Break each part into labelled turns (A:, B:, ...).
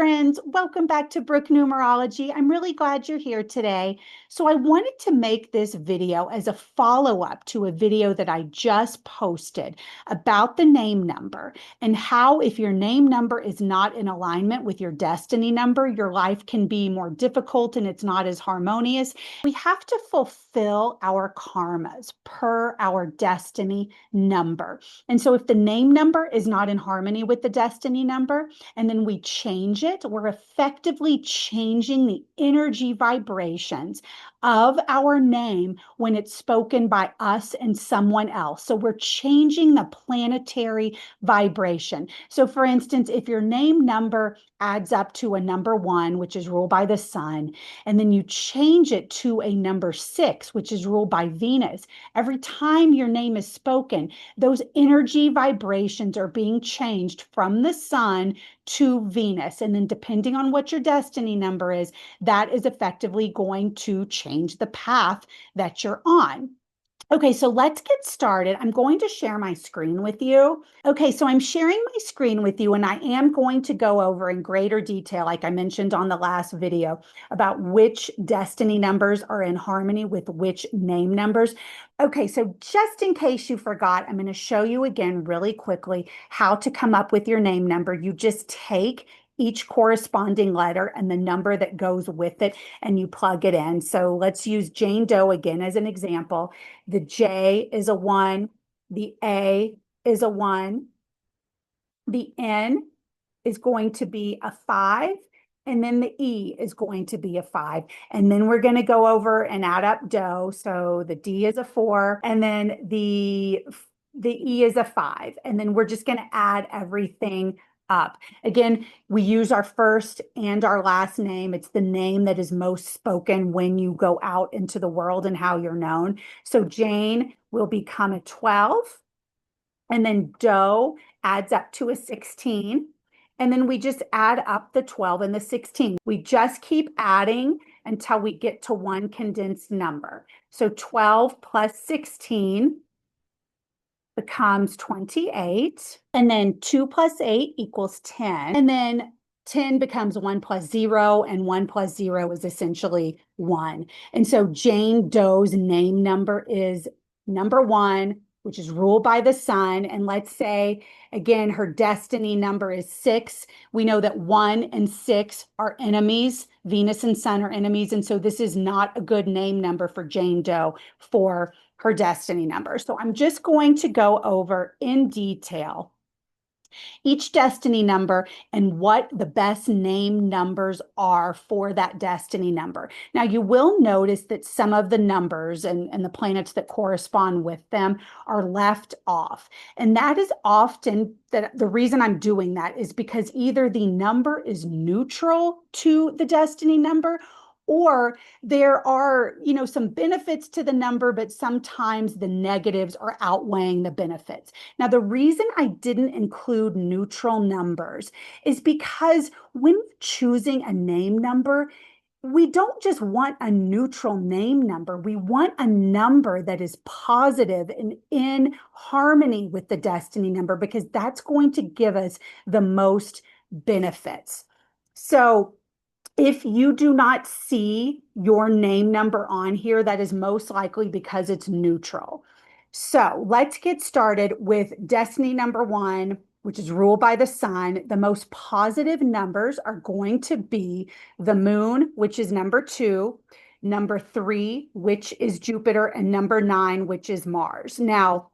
A: friends. Welcome back to Brooke Numerology. I'm really glad you're here today. So I wanted to make this video as a follow-up to a video that I just posted about the name number and how if your name number is not in alignment with your destiny number, your life can be more difficult and it's not as harmonious. We have to fulfill our karmas per our destiny number. And so if the name number is not in harmony with the destiny number, and then we change it, we're effectively changing the energy vibrations of our name when it's spoken by us and someone else. So we're changing the planetary vibration. So for instance, if your name number adds up to a number 1, which is ruled by the sun, and then you change it to a number 6, which is ruled by Venus, every time your name is spoken, those energy vibrations are being changed from the sun to Venus. And then depending on what your destiny number is, that is effectively going to change the path that you're on. Okay, so let's get started. I'm going to share my screen with you. Okay, so I'm sharing my screen with you, and I am going to go over in greater detail, like I mentioned on the last video, about which destiny numbers are in harmony with which name numbers. Okay, so just in case you forgot, I'm going to show you again really quickly how to come up with your name number. You just take each corresponding letter and the number that goes with it, and you plug it in. So let's use Jane Doe again as an example. The J is a 1, the A is a 1, the N is going to be a 5, and then the E is going to be a 5. And then we're going to go over and add up Doe. So the D is a 4, and then the E is a 5. And then we're just going to add everything up. Again, we use our first and our last name. It's the name that is most spoken when you go out into the world and how you're known. So Jane will become a 12, and then Doe adds up to a 16. And then we just add up the 12 and the 16. We just keep adding until we get to one condensed number. So 12 plus 16 becomes 28, and then 2 plus 8 equals 10, and then 10 becomes 1 plus 0, and 1 plus 0 is essentially 1. And so Jane Doe's name number is number 1, which is ruled by the sun. And let's say, again, her destiny number is 6. We know that 1 and 6 are enemies. Venus and sun are enemies. And so this is not a good name number for Jane Doe for her destiny number. So I'm just going to go over in detail each destiny number and what the best name numbers are for that destiny number. Now, you will notice that some of the numbers and the planets that correspond with them are left off. And that is often that the reason I'm doing that is because either the number is neutral to the destiny number, or there are, some benefits to the number, but sometimes the negatives are outweighing the benefits. Now, the reason I didn't include neutral numbers is because when choosing a name number, we don't just want a neutral name number. We want a number that is positive and in harmony with the destiny number, because that's going to give us the most benefits. So if you do not see your name number on here, that is most likely because it's neutral. So let's get started with destiny number 1, which is ruled by the sun. The most positive numbers are going to be the moon, which is number 2, number 3, which is Jupiter, and number 9, which is Mars. Now,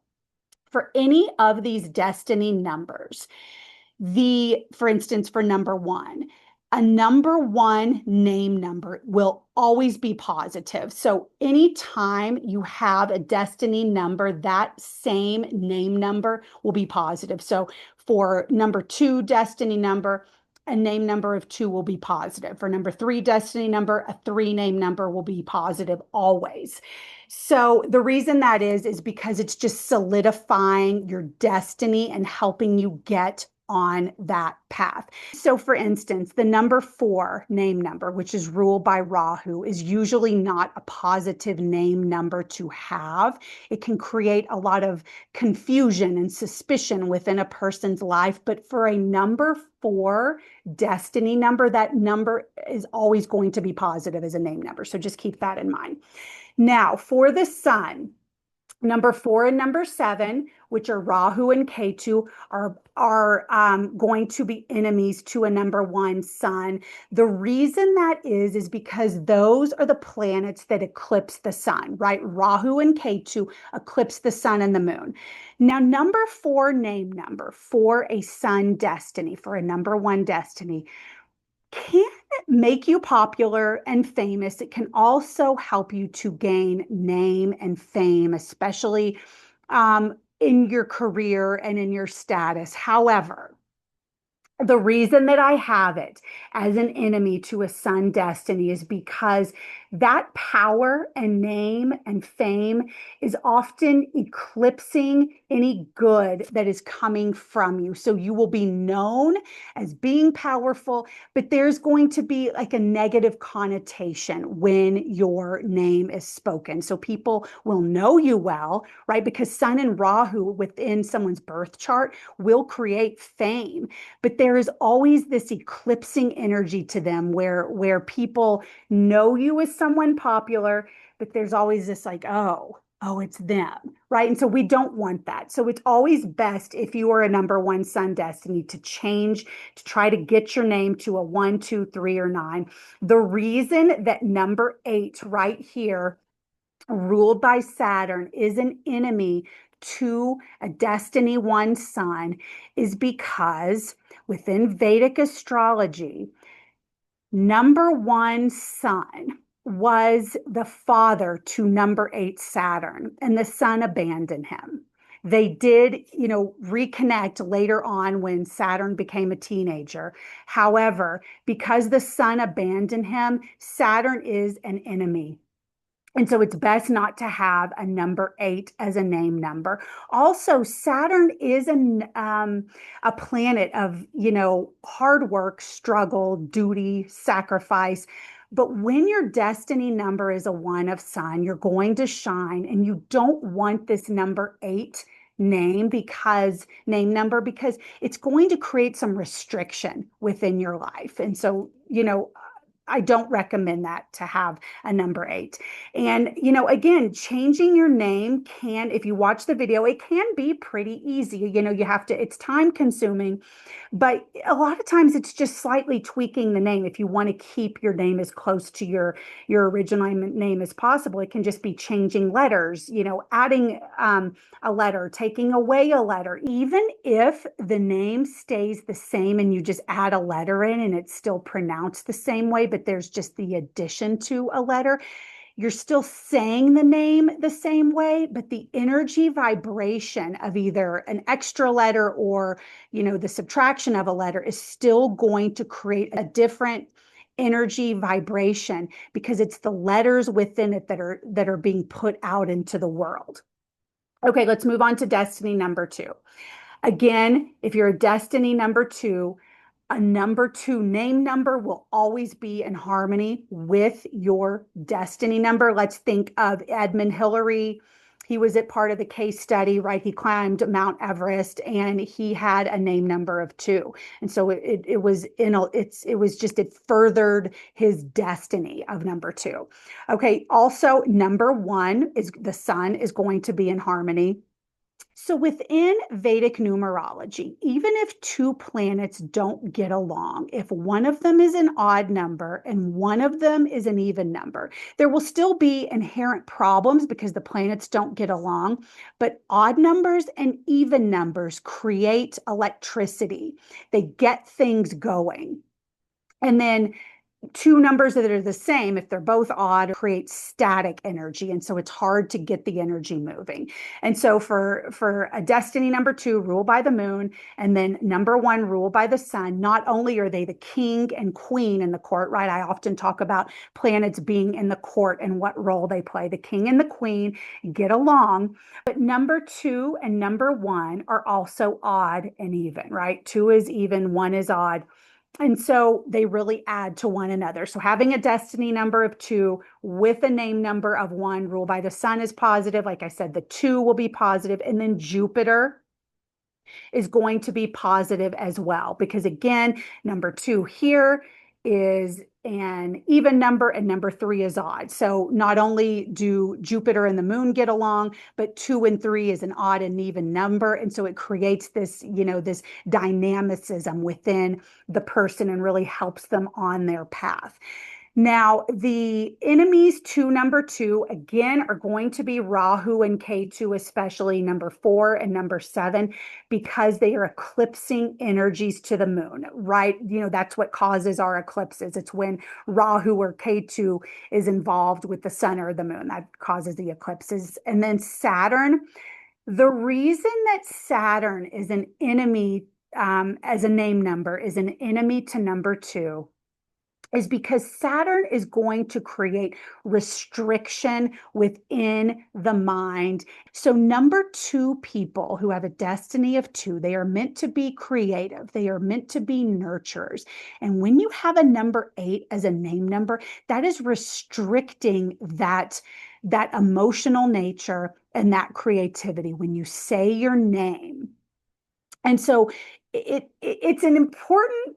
A: for any of these destiny numbers, for instance, for number 1, a number 1 name number will always be positive. So anytime you have a destiny number, that same name number will be positive. So for number 2 destiny number, a name number of 2 will be positive. For number 3 destiny number, a 3 name number will be positive always. So the reason that is because it's just solidifying your destiny and helping you get on that path. So for instance, the number 4 name number, which is ruled by Rahu, is usually not a positive name number to have. It can create a lot of confusion and suspicion within a person's life. But for a number 4 destiny number, that number is always going to be positive as a name number. So just keep that in mind. Now, for the sun, number 4 and number 7, which are Rahu and Ketu, are going to be enemies to a number 1 sun. The reason that is because those are the planets that eclipse the sun, right? Rahu and Ketu eclipse the sun and the moon. Now, number 4 name number for a sun destiny, for a number 1 destiny, can make you popular and famous. It can also help you to gain name and fame, especially in your career and in your status. However, the reason that I have it as an enemy to a sun destiny is because that power and name and fame is often eclipsing any good that is coming from you. So you will be known as being powerful, but there's going to be like a negative connotation when your name is spoken. So people will know you well, right? Because Sun and Rahu within someone's birth chart will create fame, but there is always this eclipsing energy to them where people know you as someone popular, but there's always this like, oh, it's them, right? And so we don't want that. So it's always best if you are a number 1 sun destiny to change, to try to get your name to a 1, 2, 3, or 9. The reason that number 8 right here, ruled by Saturn, is an enemy to a destiny 1 sun is because within Vedic astrology, number 1 sun was the father to number 8 Saturn, and the sun abandoned him. They did, reconnect later on when Saturn became a teenager. However, because the sun abandoned him, Saturn is an enemy. And so it's best not to have a number 8 as a name number. Also, Saturn is a planet of, hard work, struggle, duty, sacrifice. But when your destiny number is a 1 of sun, you're going to shine, and you don't want this number 8 name number because it's going to create some restriction within your life. And so, I don't recommend that to have a number 8. And, again, changing your name if you watch the video, it can be pretty easy. It's time consuming, but a lot of times it's just slightly tweaking the name. If you want to keep your name as close to your original name as possible, it can just be changing letters, adding a letter, taking away a letter. Even if the name stays the same and you just add a letter in and it's still pronounced the same way, but there's just the addition to a letter, you're still saying the name the same way, but the energy vibration of either an extra letter or, the subtraction of a letter is still going to create a different energy vibration because it's the letters within it that are being put out into the world. Okay, let's move on to destiny number 2. Again, if you're a destiny number 2, a number 2 name number will always be in harmony with your destiny number. Let's think of Edmund Hillary. He was a part of the case study, right? He climbed Mount Everest and he had a name number of 2. And so it furthered his destiny of number 2. Okay. Also, number 1 is the sun is going to be in harmony. So within Vedic numerology, even if 2 planets don't get along, if one of them is an odd number and one of them is an even number, there will still be inherent problems because the planets don't get along. But odd numbers and even numbers create electricity. They get things going. And then two numbers that are the same, if they're both odd, create static energy. And so it's hard to get the energy moving. And so for a destiny number two, ruled by the moon, and then number one, ruled by the sun, not only are they the king and queen in the court, right? I often talk about planets being in the court and what role they play. The king and the queen get along, but number two and number one are also odd and even, right? Two is even, one is odd. And so they really add to one another. So having a destiny number of two with a name number of one, ruled by the sun, is positive. Like I said, the two will be positive. And then Jupiter is going to be positive as well. Because again, number two here is an even number and number three is odd. So not only do Jupiter and the moon get along, but two and three is an odd and even number. And so it creates this, this dynamicism within the person and really helps them on their path. Now, the enemies to number two, again, are going to be Rahu and Ketu, especially number four and number seven, because they are eclipsing energies to the moon, right? That's what causes our eclipses. It's when Rahu or Ketu is involved with the sun or the moon that causes the eclipses. And then Saturn, the reason that Saturn is an enemy, as a name number, is an enemy to number two is because Saturn is going to create restriction within the mind. So number two people who have a destiny of two, they are meant to be creative. They are meant to be nurturers. And when you have a number eight as a name number, that is restricting that emotional nature and that creativity when you say your name. And so it's an important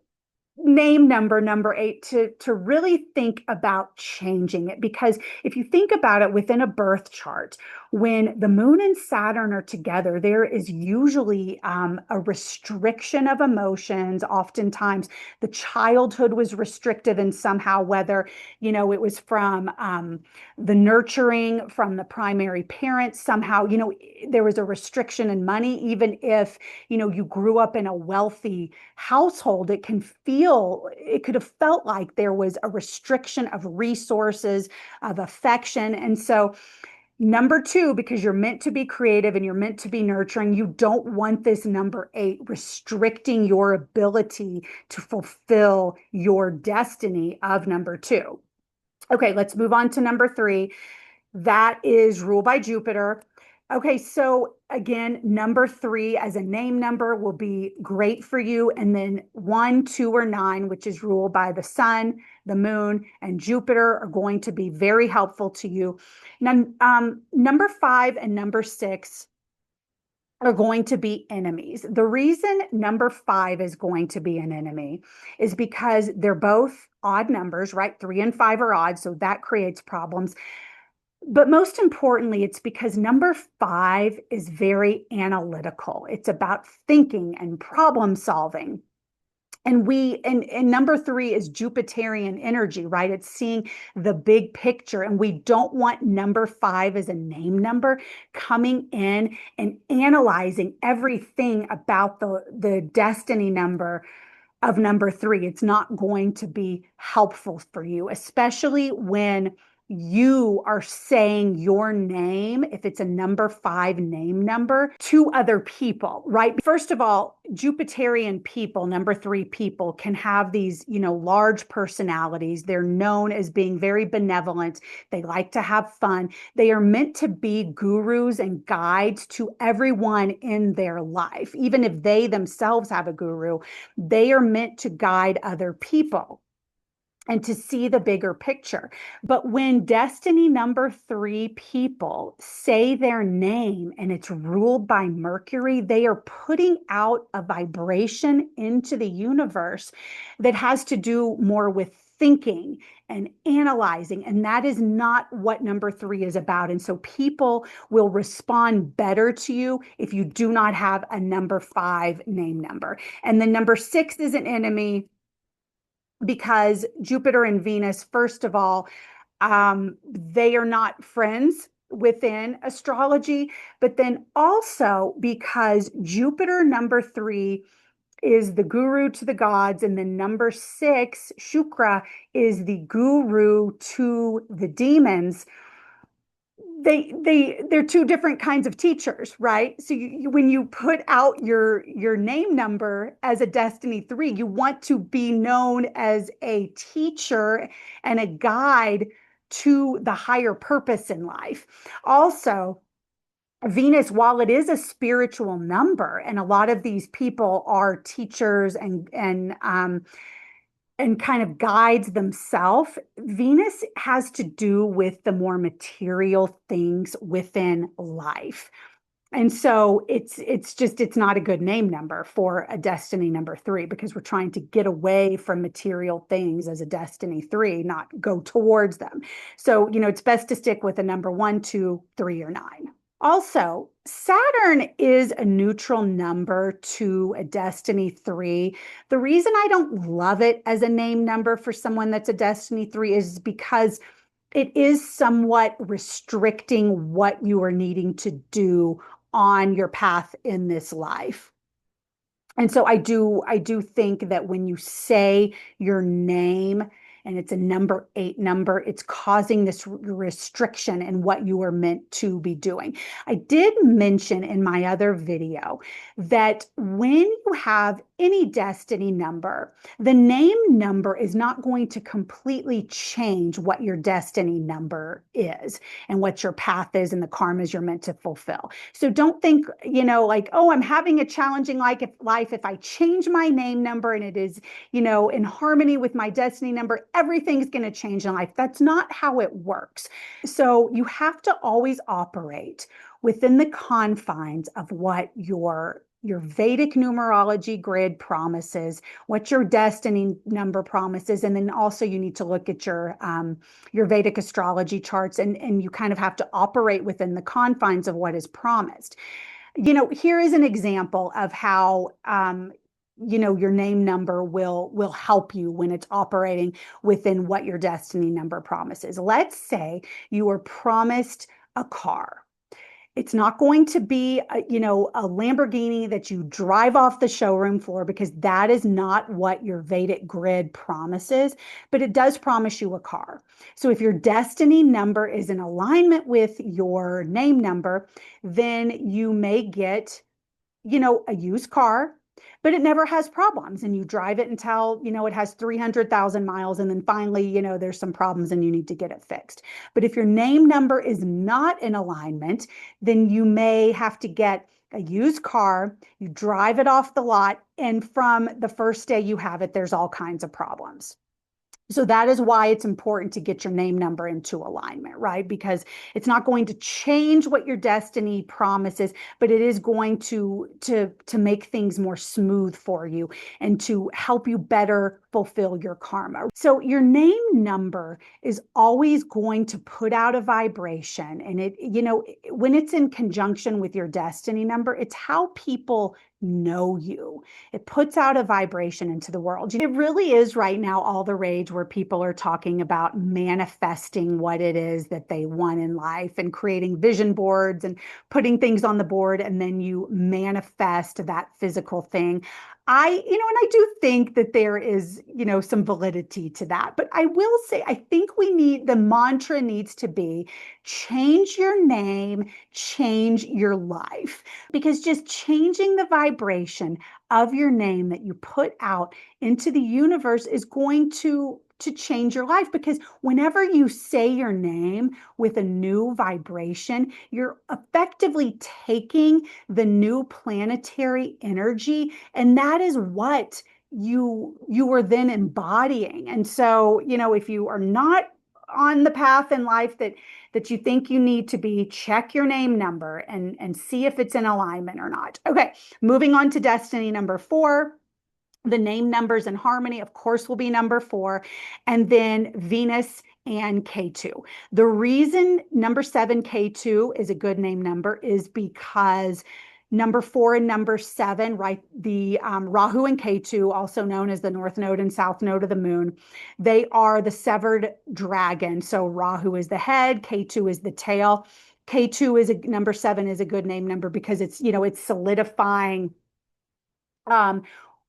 A: name number eight, to really think about changing it. Because if you think about it within a birth chart, when the moon and Saturn are together, there is usually a restriction of emotions. Oftentimes the childhood was restrictive in somehow, whether it was from the nurturing from the primary parents. Somehow there was a restriction in money. Even if you grew up in a wealthy household, it could have felt like there was a restriction of resources, of affection. And so number two, because you're meant to be creative and you're meant to be nurturing, you don't want this number eight restricting your ability to fulfill your destiny of number two. Okay, let's move on to number three. That is ruled by Jupiter. Okay, so again, number three as a name number will be great for you. And then one, two, or nine, which is ruled by the sun, the moon, and Jupiter, are going to be very helpful to you. Now, number five and number six are going to be enemies. The reason number five is going to be an enemy is because they're both odd numbers, right? Three and five are odd, so that creates problems. But most importantly, it's because number five is very analytical. It's about thinking and problem solving. And number three is Jupiterian energy, right? It's seeing the big picture. And we don't want number five as a name number coming in and analyzing everything about the destiny number of number three. It's not going to be helpful for you, especially when you are saying your name, if it's a number five name number, to other people, right? First of all, Jupiterian people, number three people, can have these, large personalities. They're known as being very benevolent. They like to have fun. They are meant to be gurus and guides to everyone in their life. Even if they themselves have a guru, they are meant to guide other people and to see the bigger picture. But when destiny number three people say their name and it's ruled by Mercury, they are putting out a vibration into the universe that has to do more with thinking and analyzing. And that is not what number three is about. And so people will respond better to you if you do not have a number five name number. And then number six is an enemy, because Jupiter and Venus, first of all, they are not friends within astrology, but then also because Jupiter number three is the guru to the gods, and then number 6, Shukra, is the guru to the demons. They're two different kinds of teachers, right? So when you put out your name number as a destiny 3, you want to be known as a teacher and a guide to the higher purpose in life. Also, Venus, while it is a spiritual number, and a lot of these people are teachers and kind of guides themselves, Venus has to do with the more material things within life. And so it's not a good name number for a destiny number 3, because we're trying to get away from material things as a destiny 3, not go towards them. So, it's best to stick with a number 1, 2, 3, or 9. Also, Saturn is a neutral number to a destiny 3. The reason I don't love it as a name number for someone that's a destiny 3 is because it is somewhat restricting what you are needing to do on your path in this life. And so I do think that when you say your name and it's a number 8 number, it's causing this restriction in what you are meant to be doing. I did mention in my other video that when you have any destiny number, the name number is not going to completely change what your destiny number is and what your path is and the karmas you're meant to fulfill. So don't think, like, oh, I'm having a challenging life if I change my name number and it is, in harmony with my destiny number, everything's going to change in life. That's not how it works. So you have to always operate within the confines of what your Vedic numerology grid promises, what your destiny number promises, and then also you need to look at your Vedic astrology charts, and you kind of have to operate within the confines of what is promised. Here is an example of how your name number will help you when it's operating within what your destiny number promises. Let's say you were promised a car. It's not going to be a Lamborghini that you drive off the showroom floor, because that is not what your Vedic grid promises, but it does promise you a car. So if your destiny number is in alignment with your name number, then you may get, a used car, but it never has problems, and you drive it until it has 300,000 miles, and then finally there's some problems and you need to get it fixed. But if your name number is not in alignment, then you may have to get a used car, you drive it off the lot, and from the first day you have it, there's all kinds of problems. So that is why it's important to get your name number into alignment, right? Because it's not going to change what your destiny promises, but it is going to make things more smooth for you and to help you better fulfill your karma. So your name number is always going to put out a vibration, and when it's in conjunction with your destiny number, it's how people know you. It puts out a vibration into the world. It really is right now all the rage where people are talking about manifesting what it is that they want in life and creating vision boards and putting things on the board, and then you manifest that physical thing. And I do think that there is, some validity to that. But I will say, I think the mantra needs to be change your name, change your life, because just changing the vibration of your name that you put out into the universe is going to change your life. Because whenever you say your name with a new vibration, you're effectively taking the new planetary energy, and that is what you are then embodying. And so, if you are not on the path in life that you think you need to be, check your name number and see if it's in alignment or not. Okay, moving on to destiny number 4. The name numbers in harmony, of course, will be number 4, and then Venus and K2. The reason number 7, K2, is a good name number is because number 4 and number 7, right? The Rahu and Ketu, also known as the North Node and South Node of the Moon, they are the severed dragon. So Rahu is the head, Ketu is the tail. K2 is number 7 is a good name number because it's solidifying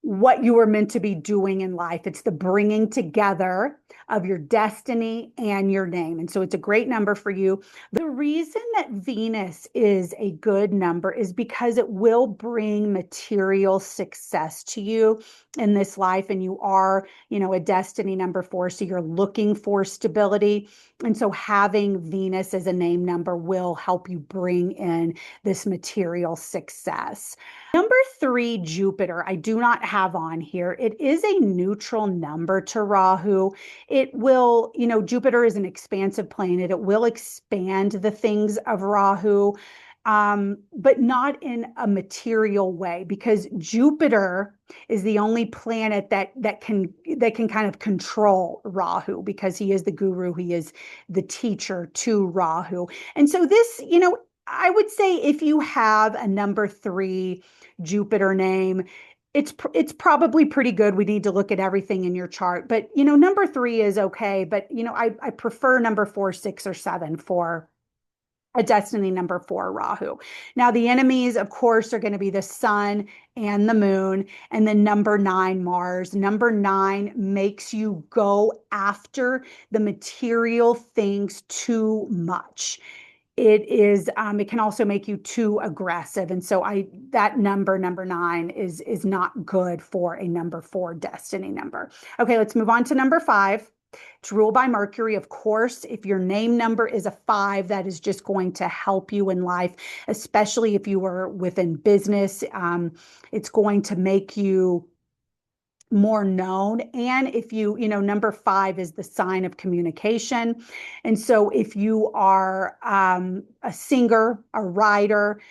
A: what you were meant to be doing in life. It's the bringing together of your destiny and your name. And so it's a great number for you. The reason that Venus is a good number is because it will bring material success to you in this life. And you are, a destiny number 4. So you're looking for stability. And so having Venus as a name number will help you bring in this material success. Number 3, Jupiter, I do not have on here. It is a neutral number to Rahu. It will, Jupiter is an expansive planet. It will expand the things of Rahu, but not in a material way, because Jupiter is the only planet that can kind of control Rahu, because he is the guru, he is the teacher to Rahu. And so this, I would say if you have a number 3 Jupiter name, it's probably pretty good. We need to look at everything in your chart, but number 3 is okay. But I prefer number 4, 6, or 7 for a destiny number 4 Rahu. Now the enemies, of course, are going to be the sun and the moon, and then number 9 Mars. Number 9 makes you go after the material things too much. It can also make you too aggressive. And so that number 9 is not good for a number 4 destiny number. Okay, let's move on to number 5. It's ruled by Mercury. Of course, if your name number is a 5, that is just going to help you in life, especially if you are within business. It's going to make you more known. And if number 5 is the sign of communication. And so if you are a singer, a writer,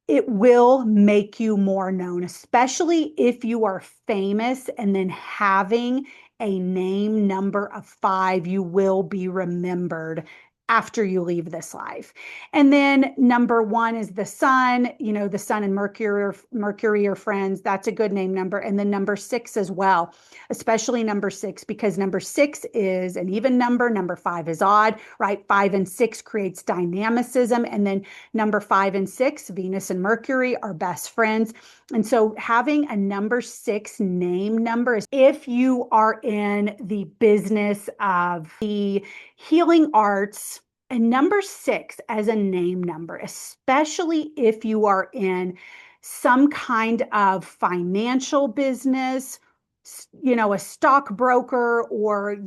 A: it will make you more known, especially if you are famous, and then having a name number of 5, you will be remembered after you leave this life. And then number 1 is the sun. The sun and Mercury are friends. That's a good name number. And then number 6 as well, especially number 6, because number 6 is an even number. Number 5 is odd, right? 5 and 6 creates dynamicism. And then number 5 and 6, Venus and Mercury, are best friends. And so having a number 6 name number, if you are in the business of the healing arts, and number 6 as a name number, especially if you are in some kind of financial business, a stockbroker, or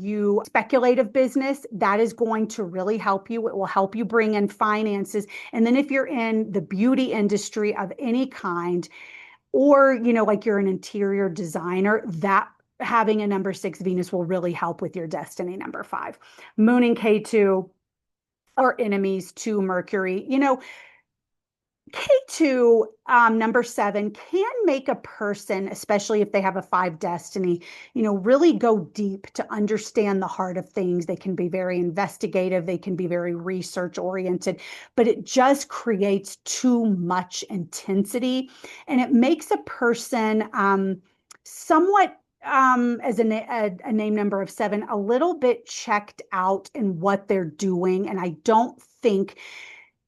A: speculative business, that is going to really help you. It will help you bring in finances. And then if you're in the beauty industry of any kind, or, like you're an interior designer, that having a number 6 Venus will really help with your destiny number 5. Moon and K2 are enemies to Mercury. K2, number 7, can make a person, especially if they have a 5 destiny, really go deep to understand the heart of things. They can be very investigative. They can be very research oriented, but it just creates too much intensity, and it makes a person somewhat, as a name number of 7, a little bit checked out in what they're doing. And I don't think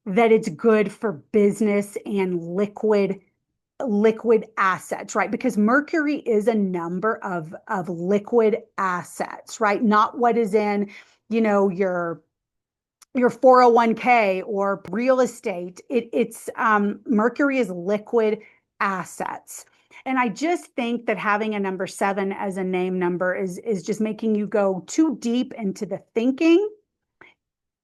A: that it's good for business and liquid assets, right? Because Mercury is a number of liquid assets, right? Not what is in, your 401k or real estate. It's Mercury is liquid assets. And I just think that having a number 7 as a name number is just making you go too deep into the thinking,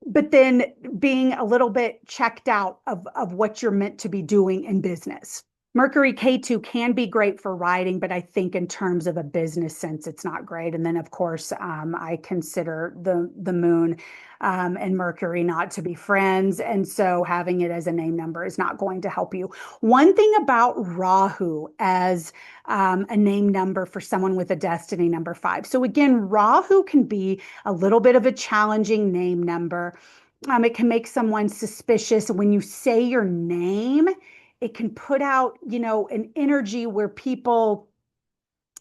A: but then being a little bit checked out of what you're meant to be doing in business. Mercury K2 can be great for writing, but I think in terms of a business sense, it's not great. And then, of course, I consider the moon and Mercury not to be friends. And so having it as a name number is not going to help you. One thing about Rahu as a name number for someone with a destiny number 5. So again, Rahu can be a little bit of a challenging name number. It can make someone suspicious when you say your name. It can put out, an energy where people,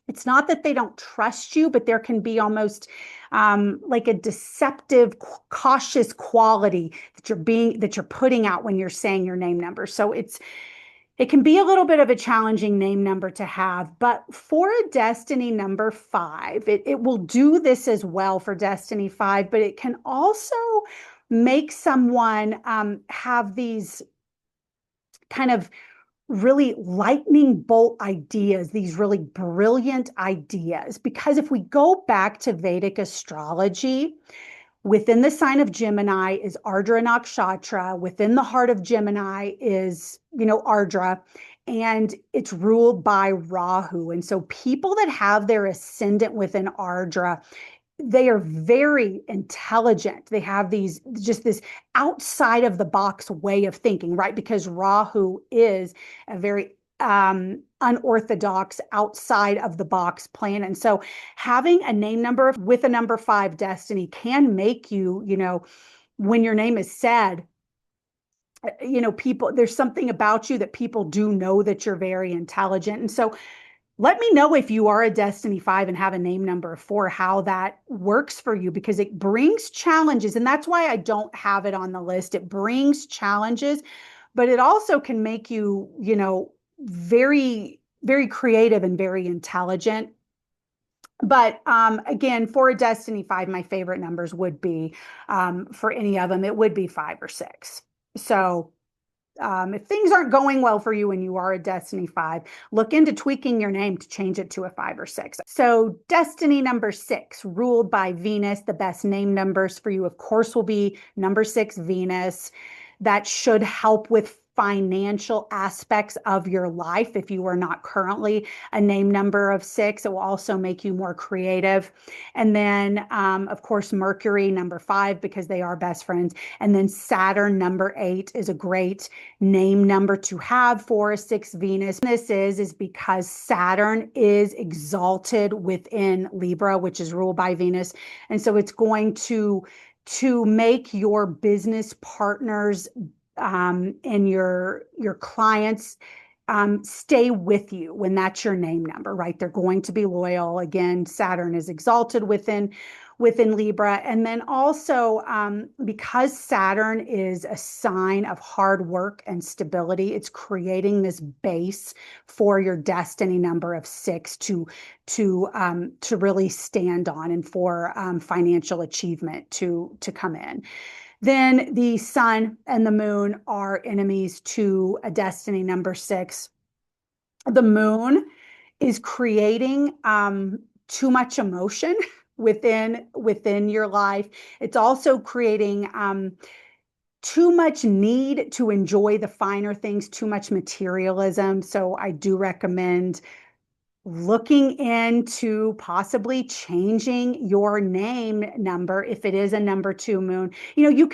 A: it's not that they don't trust you, but there can be almost like a deceptive, cautious quality that you're putting out when you're saying your name number. So It can be a little bit of a challenging name number to have, but for a Destiny number 5, it will do this as well for Destiny 5, but it can also make someone have these kind of really lightning bolt ideas, these really brilliant ideas. Because if we go back to Vedic astrology, within the sign of Gemini is Ardra Nakshatra. Within the heart of Gemini is, Ardra, and it's ruled by Rahu. And so people that have their ascendant within Ardra, they are very intelligent. They have just this outside of the box way of thinking, right? Because Rahu is a very unorthodox, outside of the box planet. And so having a name number with a number 5 destiny can make you, when your name is said, people, there's something about you that people do know that you're very intelligent. And so let me know if you are a Destiny 5 and have a name number 4, how that works for you, because it brings challenges. And that's why I don't have it on the list. It brings challenges, but it also can make you, very, very creative and very intelligent. But again, for a Destiny 5, my favorite numbers would be, for any of them, it would be 5 or 6. So if things aren't going well for you and you are a Destiny 5, look into tweaking your name to change it to a 5 or 6. So Destiny number 6, ruled by Venus. The best name numbers for you, of course, will be number 6, Venus. That should help with financial aspects of your life. If you are not currently a name number of 6, it will also make you more creative. And then, of course, Mercury number 5, because they are best friends. And then Saturn number 8 is a great name number to have for a 6 Venus. This is because Saturn is exalted within Libra, which is ruled by Venus. And so it's going to make your business partners and your clients stay with you when that's your name number, right? They're going to be loyal. Again, Saturn is exalted within Libra. And then also, because Saturn is a sign of hard work and stability, it's creating this base for your destiny number of 6 to really stand on, and for financial achievement to come in. Then the sun and the moon are enemies to a destiny number 6. The moon is creating too much emotion within your life. It's also creating too much need to enjoy the finer things, too much materialism. So I do recommend looking into possibly changing your name number if it is a number 2 moon. You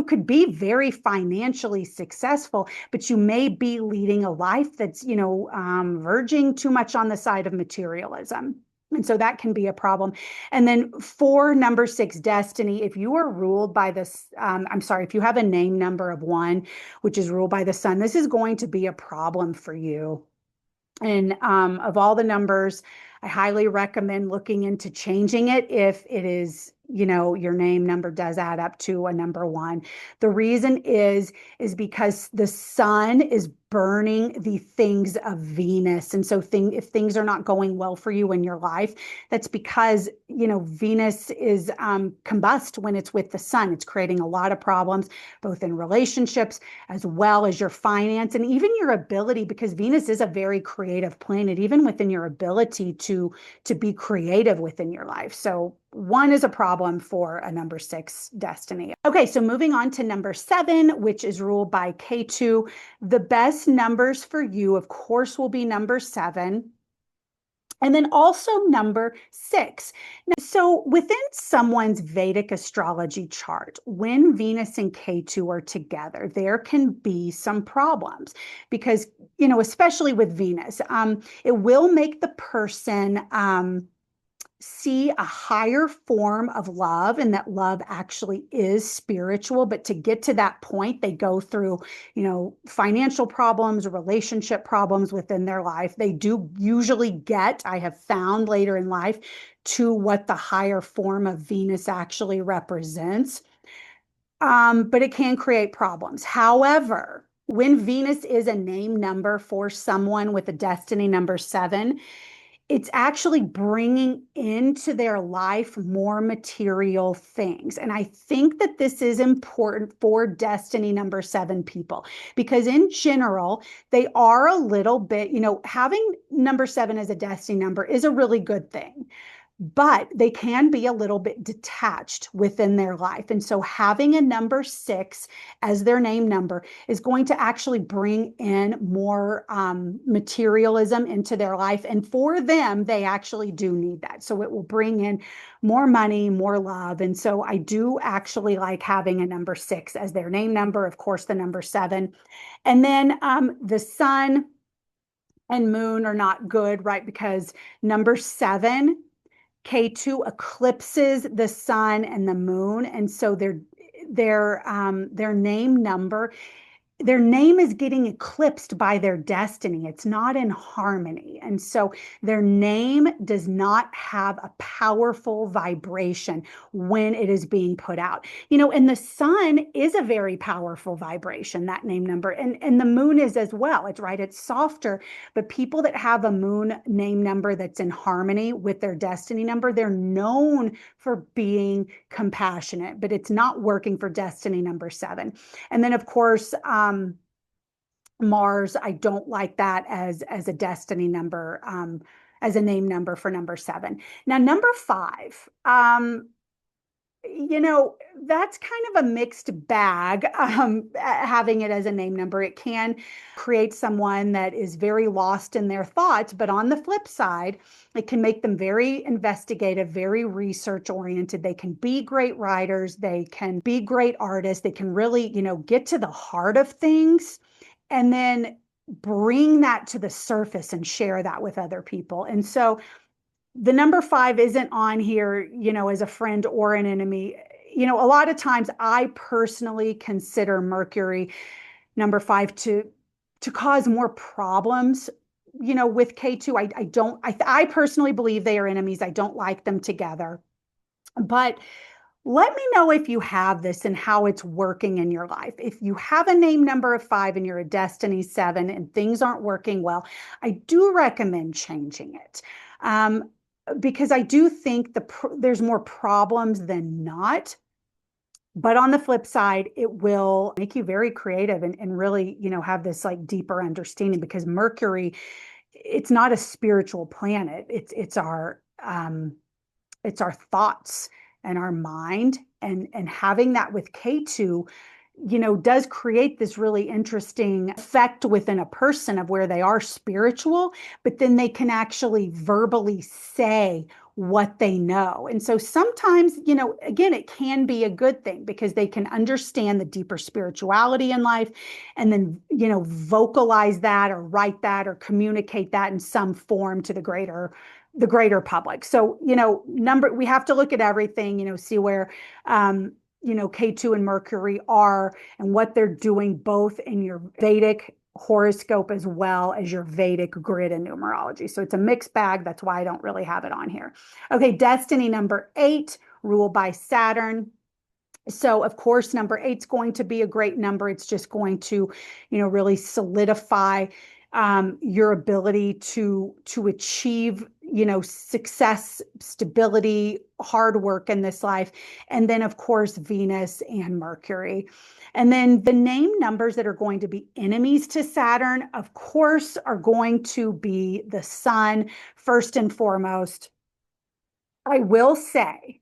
A: could be very financially successful, but you may be leading a life that's, verging too much on the side of materialism. And so that can be a problem. And then for number 6 destiny, if you are ruled by this, if you have a name number of 1, which is ruled by the sun, this is going to be a problem for you. And of all the numbers, I highly recommend looking into changing it if it is, your name number does add up to a number 1. The reason is because the sun is burning the things of Venus. And so if things are not going well for you in your life, that's because, Venus is combust when it's with the sun. It's creating a lot of problems, both in relationships as well as your finance and even your ability, because Venus is a very creative planet, even within your ability to be creative within your life. So 1 is a problem for a number 6 destiny. Okay, so moving on to number 7, which is ruled by K2. The best numbers for you, of course, will be number 7. And then also number 6. Now, so within someone's Vedic astrology chart, when Venus and K2 are together, there can be some problems because, especially with Venus, it will make the person see a higher form of love, and that love actually is spiritual. But to get to that point, they go through, financial problems, relationship problems within their life. They do usually get, I have found later in life, to what the higher form of Venus actually represents. But it can create problems. However, when Venus is a name number for someone with a destiny number 7, it's actually bringing into their life more material things. And I think that this is important for destiny number 7 people, because in general, they are a little bit, having number 7 as a destiny number is a really good thing, but they can be a little bit detached within their life. And so having a number 6 as their name number is going to actually bring in more materialism into their life. And for them, they actually do need that. So it will bring in more money, more love. And so I do actually like having a number 6 as their name number, of course, the number 7. And then the sun and moon are not good, right? Because number 7, K2 eclipses the sun and the moon, and so their name number, their name is getting eclipsed by their destiny. It's not in harmony. And so their name does not have a powerful vibration when it is being put out. And the sun is a very powerful vibration, that name number. And the moon is as well. It's right, it's softer. But people that have a moon name number that's in harmony with their destiny number, they're known for being compassionate, but it's not working for destiny number 7. And then, of course, Mars, I don't like that as a destiny number, as a name number for number 7. Now, number 5, that's kind of a mixed bag, having it as a name number. It can create someone that is very lost in their thoughts, but on the flip side, it can make them very investigative, very research oriented. They can be great writers. They can be great artists. They can really, get to the heart of things and then bring that to the surface and share that with other people. And so the number 5 isn't on here, as a friend or an enemy. A lot of times I personally consider Mercury number 5 to cause more problems, with K2. I personally believe they are enemies. I don't like them together. But let me know if you have this and how it's working in your life. If you have a name number of 5 and you're a destiny 7 and things aren't working well, I do recommend changing it. Because I do think there's more problems than not. But on the flip side, it will make you very creative and really, have this like deeper understanding, because Mercury, it's not a spiritual planet. It's our thoughts and our mind, and having that with K2, does create this really interesting effect within a person of where they are spiritual, but then they can actually verbally say what they know. And so sometimes, again, it can be a good thing because they can understand the deeper spirituality in life and then, vocalize that or write that or communicate that in some form to the greater public. So, we have to look at everything, see where, K2 and Mercury are and what they're doing both in your Vedic horoscope as well as your Vedic grid and numerology. So it's a mixed bag. That's why I don't really have it on here. Okay, destiny number 8, ruled by Saturn. So of course, number 8 is going to be a great number. It's just going to, really solidify your ability to achieve, success, stability, hard work in this life. And then, of course, Venus and Mercury. And then the name numbers that are going to be enemies to Saturn, of course, are going to be the sun, first and foremost. I will say,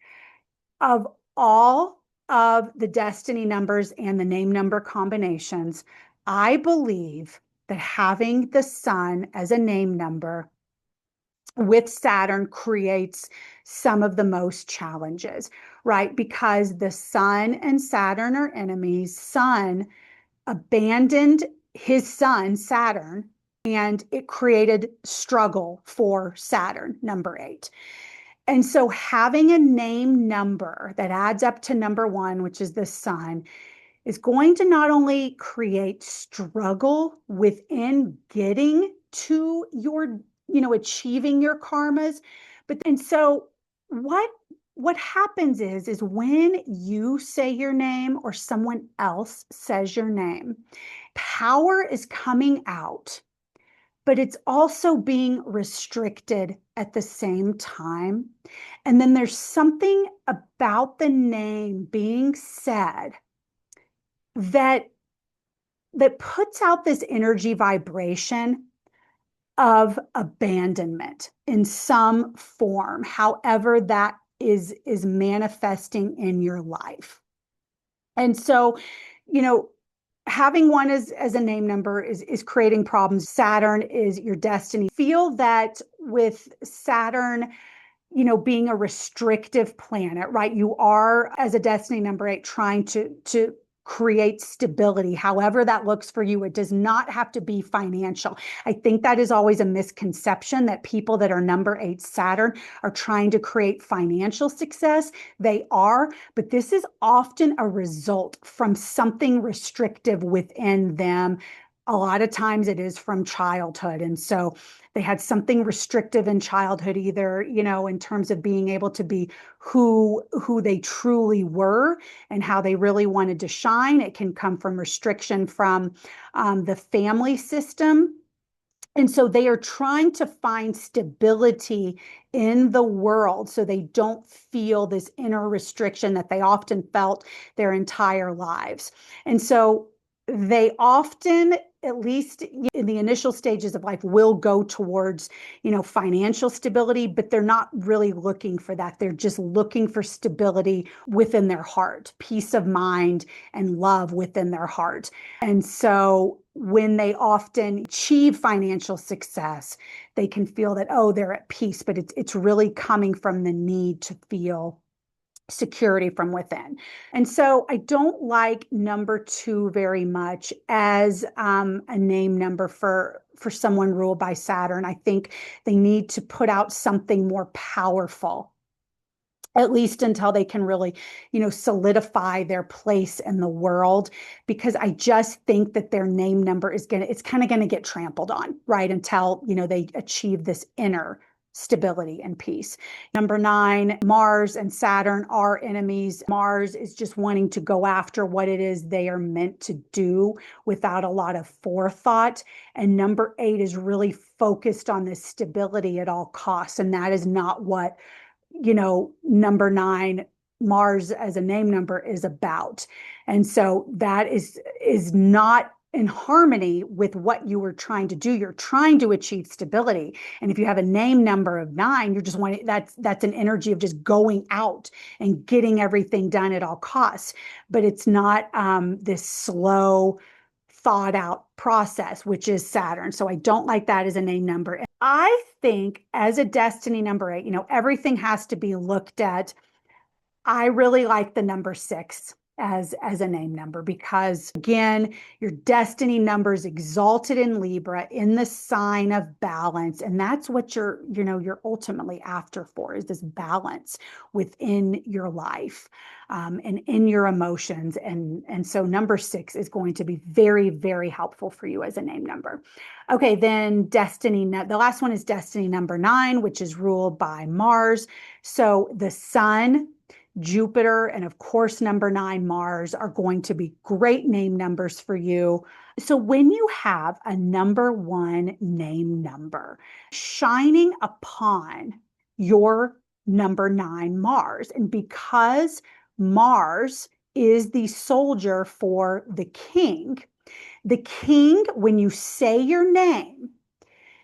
A: of all of the destiny numbers and the name number combinations, I believe that having the sun as a name number with Saturn creates some of the most challenges, right? Because the sun and Saturn are enemies. Sun abandoned his son, Saturn, and it created struggle for Saturn, number 8. And so having a name number that adds up to number 1, which is the sun, is going to not only create struggle within getting to your, achieving your karmas, and so what happens is when you say your name or someone else says your name, Power is coming out, but it's also being restricted at the same time. And then there's something about the name being said that puts out this energy vibration of abandonment in some form, however that is manifesting in your life. And so, you know, having one as a name number is creating problems. Saturn is your destiny. Feel that with Saturn, you know, being a restrictive planet, right? You are, as a destiny number 8, trying to create stability, however that looks for you. It does not have to be financial. I think that is always a misconception, that people that are number 8 Saturn are trying to create financial success. They are, but this is often a result from something restrictive within them. A lot of times it is from childhood. And so they had something restrictive in childhood, either, you know, in terms of being able to be who they truly were and how they really wanted to shine. It can come from restriction from the family system. And so they are trying to find stability in the world so they don't feel this inner restriction that they often felt their entire lives. And so they often, at least in the initial stages of life, will go towards, you know, financial stability, but they're not really looking for that. They're just looking for stability within their heart, peace of mind and love within their heart. And so when they often achieve financial success, they can feel that, oh, they're at peace, but it's really coming from the need to feel security from within. And so I don't like number 2 very much as a name number for someone ruled by Saturn. I think they need to put out something more powerful, at least until they can really, you know, solidify their place in the world, because I just think that their name number is it's kind of going to get trampled on, right? Until, you know, they achieve this inner stability and peace. Number 9, Mars and Saturn are enemies. Mars is just wanting to go after what it is they are meant to do without a lot of forethought. And number 8 is really focused on this stability at all costs. And that is not what, you know, number 9 Mars as a name number is about. And so that is not in harmony with what you were trying to do. You're trying to achieve stability. And if you have a name number of 9, you're just wanting, that's an energy of just going out and getting everything done at all costs. But it's not this slow, thought out process, which is Saturn. So I don't like that as a name number. I think as a destiny number 8, you know, everything has to be looked at. I really like the number 6 as a name number, because again, your destiny number is exalted in Libra in the sign of balance. And that's what you're ultimately after for, is this balance within your life and in your emotions. And so number 6 is going to be very, very helpful for you as a name number. Okay, then the last one is destiny number 9, which is ruled by Mars. So the sun, Jupiter, and of course, number 9, Mars, are going to be great name numbers for you. So when you have a number 1 name number shining upon your number 9 Mars, and because Mars is the soldier for the king, when you say your name,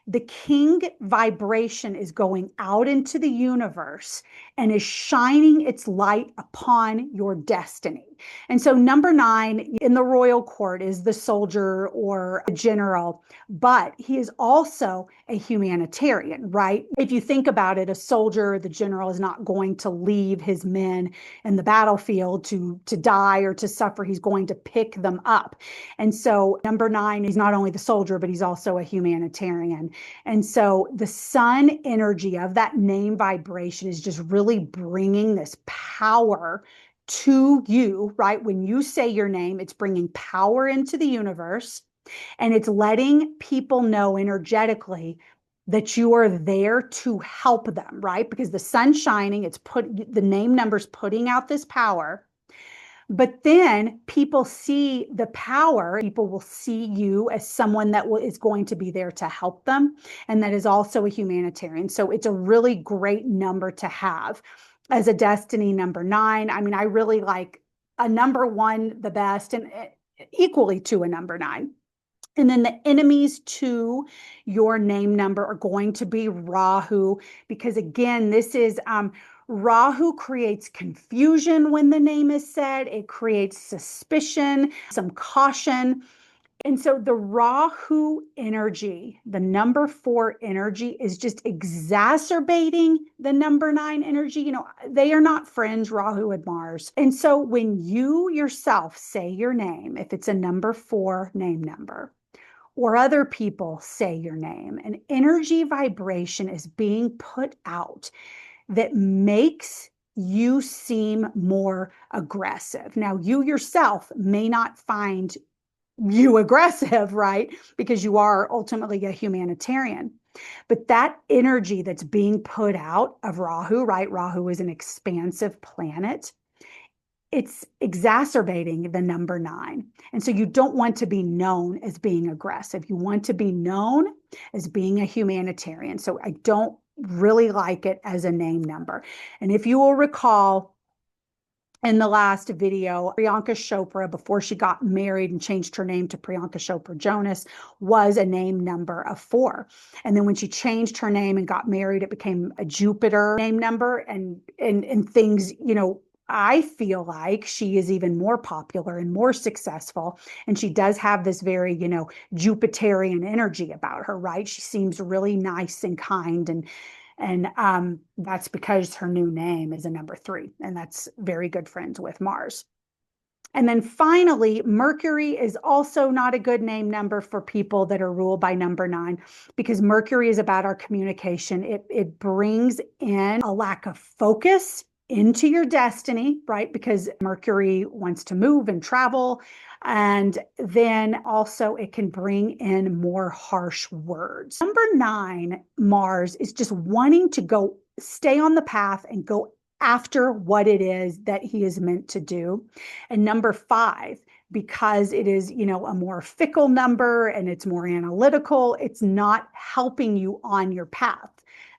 A: the king vibration is going out into the universe and is shining its light upon your destiny. And so number 9 in the royal court is the soldier or a general, but he is also a humanitarian, right? If you think about it, a soldier or the general is not going to leave his men in the battlefield to die or to suffer. He's going to pick them up. And so number 9, he's not only the soldier, but he's also a humanitarian. And so the sun energy of that name vibration is just really bringing this power to you, right? When you say your name, it's bringing power into the universe, and it's letting people know energetically that you are there to help them, right? Because the sun's shining, the name number's putting out this power, But then people see the power. People will see you as someone that is going to be there to help them, and that is also a humanitarian. So it's a really great number to have as a destiny number 9. I mean, I really like a number 1 the best, and equally to a number 9. And then the enemies to your name number are going to be Rahu, because again, this is Rahu creates confusion when the name is said. It creates suspicion, some caution. And so the Rahu energy, the number 4 energy, is just exacerbating the number 9 energy. You know, they are not friends, Rahu and Mars. And so when you yourself say your name, if it's a number 4 name number, or other people say your name, an energy vibration is being put out that makes you seem more aggressive. Now, you yourself may not find you aggressive, right? Because you are ultimately a humanitarian. But that energy that's being put out of Rahu, right? Rahu is an expansive planet. It's exacerbating the number 9. And so you don't want to be known as being aggressive. You want to be known as being a humanitarian. So I don't really like it as a name number. And if you will recall, in the last video, Priyanka Chopra, before she got married and changed her name to Priyanka Chopra Jonas, was a name number of 4. And then when she changed her name and got married, it became a Jupiter name number, and things, you know, I feel like she is even more popular and more successful. And she does have this very, you know, Jupiterian energy about her, right? She seems really nice and kind, and that's because her new name is a number 3, and that's very good friends with Mars. And then finally, Mercury is also not a good name number for people that are ruled by number 9, because Mercury is about our communication. It brings in a lack of focus into your destiny, right? Because Mercury wants to move and travel. And then also it can bring in more harsh words. Number 9, Mars, is just wanting to go stay on the path and go after what it is that he is meant to do. And number 5, because it is, you know, a more fickle number and it's more analytical, it's not helping you on your path,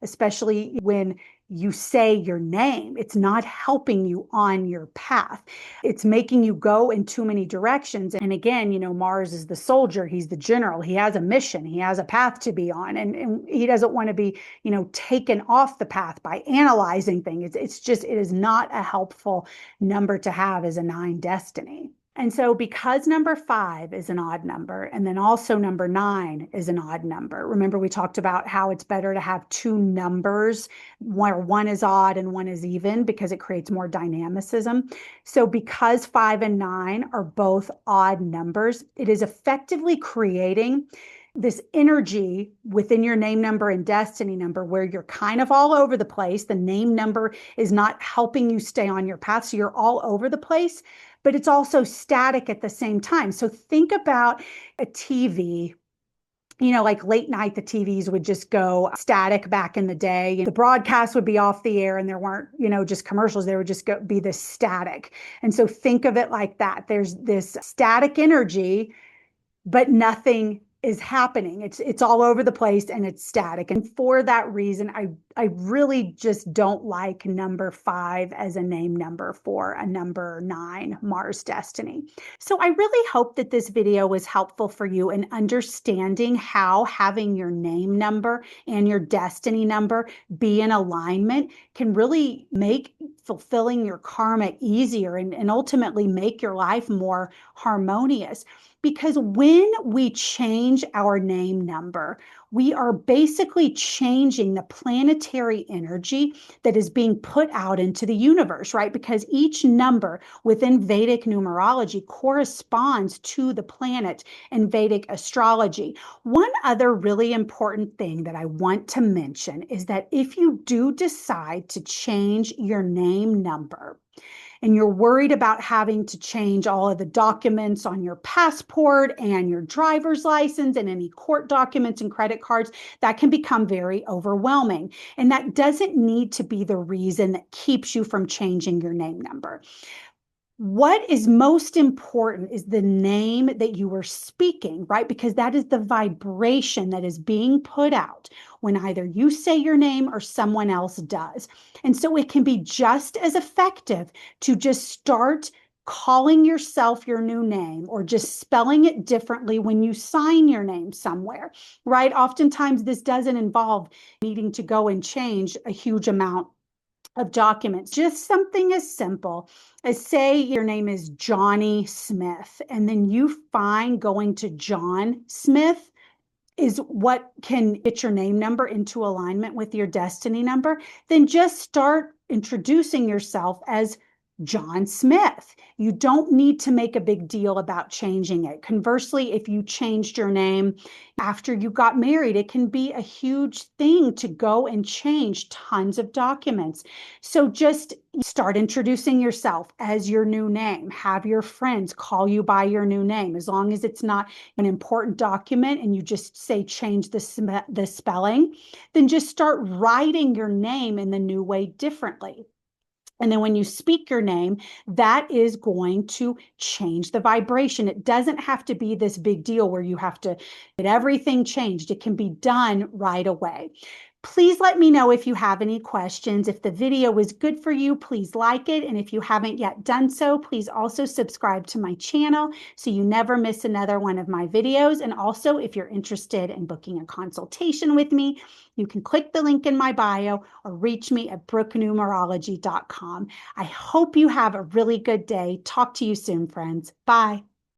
A: especially when you say your name. It's not helping you on your path. It's making you go in too many directions. And again, you know, Mars is the soldier. He's the general. He has a mission. He has a path to be on. And he doesn't want to be, you know, taken off the path by analyzing things. It's just, it is not a helpful number to have as a 9 destiny. And so because number 5 is an odd number, and then also number 9 is an odd number, remember we talked about how it's better to have 2 numbers where one is odd and one is even, because it creates more dynamicism. So because 5 and 9 are both odd numbers, it is effectively creating this energy within your name number and destiny number where you're kind of all over the place. The name number is not helping you stay on your path, so you're all over the place, but it's also static at the same time. So think about a TV. You know, like late night, the TVs would just go static back in the day. The broadcast would be off the air and there weren't, you know, just commercials. There would just be this static. And so think of it like that. There's this static energy, but nothing is happening. It's all over the place and it's static. And for that reason, I really just don't like number 5 as a name number for a number 9 Mars destiny. So I really hope that this video was helpful for you in understanding how having your name number and your destiny number be in alignment can really make fulfilling your karma easier and ultimately make your life more harmonious. Because when we change our name number, we are basically changing the planetary energy that is being put out into the universe, right? Because each number within Vedic numerology corresponds to the planet in Vedic astrology. One other really important thing that I want to mention is that if you do decide to change your name number, and you're worried about having to change all of the documents on your passport and your driver's license and any court documents and credit cards, that can become very overwhelming. And that doesn't need to be the reason that keeps you from changing your name number. What is most important is the name that you are speaking, right? Because that is the vibration that is being put out when either you say your name or someone else does. And so it can be just as effective to just start calling yourself your new name or just spelling it differently when you sign your name somewhere, right? Oftentimes, this doesn't involve needing to go and change a huge amount of documents. Just something as simple as, say your name is Johnny Smith, and then you find going to John Smith is what can get your name number into alignment with your destiny number. Then just start introducing yourself as John Smith. You don't need to make a big deal about changing it. Conversely, if you changed your name after you got married, it can be a huge thing to go and change tons of documents. So just start introducing yourself as your new name. Have your friends call you by your new name, as long as it's not an important document and you just say change the spelling. Then just start writing your name in the new way differently. And then when you speak your name, that is going to change the vibration. It doesn't have to be this big deal where you have to get everything changed. It can be done right away. Please let me know if you have any questions. If the video was good for you, please like it. And if you haven't yet done so, please also subscribe to my channel so you never miss another one of my videos. And also, if you're interested in booking a consultation with me, you can click the link in my bio or reach me at brooknumerology.com. I hope you have a really good day. Talk to you soon, friends. Bye.